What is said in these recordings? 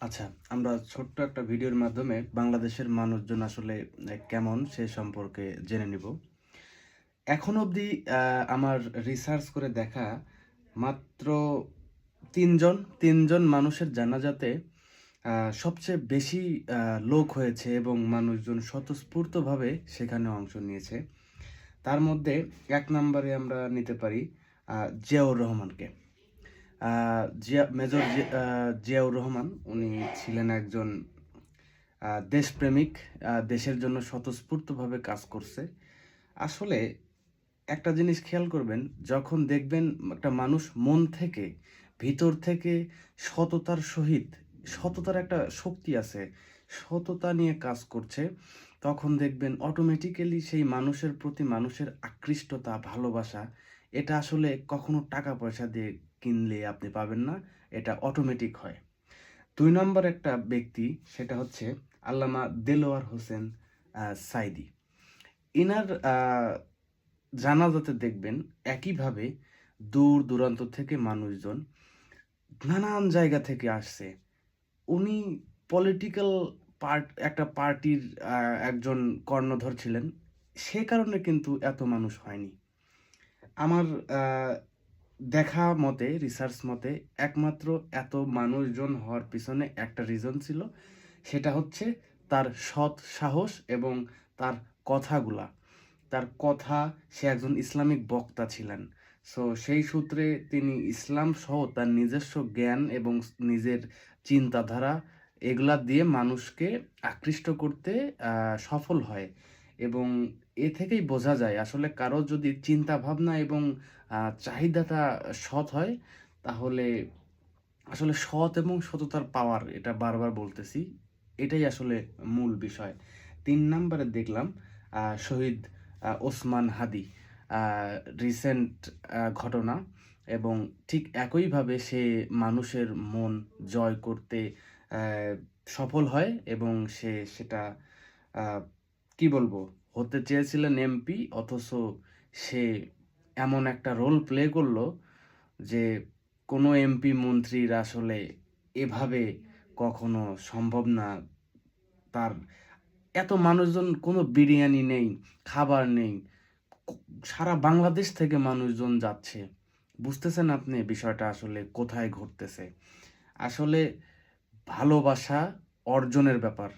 আচ্ছা, আমরা ছোট্ট একটা ভিডিওর মাধ্যমে বাংলাদেশের মানুষজন আসলে কেমন সে সম্পর্কে জেনে নিব। এখন অবধি আমার রিসার্চ করে দেখা মাত্র ৩ জন মানুষের জানাজাতে সবচেয়ে বেশি লোক হয়েছে এবং মানুষজন স্বতঃস্ফূর্তভাবে সেখানে অংশ নিয়েছে। তার মধ্যে ১ নম্বরে আমরা নিতে পারি জিয়াউর রহমানকে। জিয়াউর রহমান উনি ছিলেন একজন দেশপ্রেমিক, দেশের জন্য স্বতঃস্ফূর্তভাবে কাজ করছে। আসলে একটা জিনিস খেয়াল করবেন, যখন দেখবেন একটা মানুষ মন থেকে, ভিতর থেকে সততার সহিত, সততার একটা শক্তি আছে, সততা নিয়ে কাজ করছে, তখন দেখবেন অটোমেটিক্যালি সেই মানুষের প্রতি মানুষের আকৃষ্টতা, ভালোবাসা, এটা আসলে কখনো টাকা পয়সা দিয়ে কিনলে আপনি পাবেন না। এটা অটোমেটিক হয়। ২ নম্বর একটা ব্যক্তি, সেটা হচ্ছে আল্লামা দেলোয়ার হোসেন সাঈদী। ইনার জানাজাতে দেখবেন একইভাবে দূর-দূরান্ত থেকে মানুষজন নানান জায়গা থেকে আসছে। উনি পলিটিক্যাল একটা পার্টির একজন কর্ণধার ছিলেন। সে কারণে কিন্তু এত মানুষ হয়নি। আমার আ দেখা মতে, রিসার্চ মতে একমাত্র এত মানুষজন হওয়ার পিছনে একটা রিজন ছিল। সেটা হচ্ছে তার সৎ সাহস এবং তার কথাগুলা। তার কথা, সে একজন ইসলামিক বক্তা ছিলেন। সো সেই সূত্রে তিনি ইসলাম সহ তার নিজস্ব জ্ঞান এবং নিজের চিন্তাধারা এগুলা দিয়ে মানুষকে আকৃষ্ট করতে সফল হয়। এবং এ থেকেই বোঝা যায় আসলে কারো যদি চিন্তাভাবনা এবং চাহিদাটা সৎ হয়, তাহলে আসলে সৎ এবং সততার পাওয়ার, এটা বারবার বলতেছি। এটাই আসলে মূল বিষয়। ৩ নাম্বারে দেখলাম শহীদ ওসমান হাদি। আ রিসেন্ট ঘটনা, এবং ঠিক একইভাবে সে মানুষের মন জয় করতে অ্যা সফল হয় এবং সে সেটা আ কি বলবো? হতে চেয়েছিলেন এমপি, অথচ সে এমন একটা রোল প্লে করলো যে কোনো এমপি মন্ত্রীর আসলে এভাবে কখনো সম্ভব না। তার এত মানুষজন, কোনো বিরিয়ানি নেই, খাবার নেই। ক সারা বাংলাদেশ থেকে মানুষজন যাচ্ছে। বুঝতেছেন আপনি বিষয়টা আসলে কোথায় ঘটতেছে? আসলে ভালোবাসা অর্জনের ব্যাপার।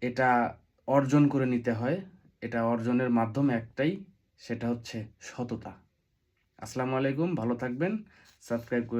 এটা অর্জন করে নিতে হয়। এটা অর্জনের মাধ্যম একটাই, সেটা হচ্ছে সততা। আসসালামু আলাইকুম, ভালো থাকবেন। সাবস্ক্রাইব করে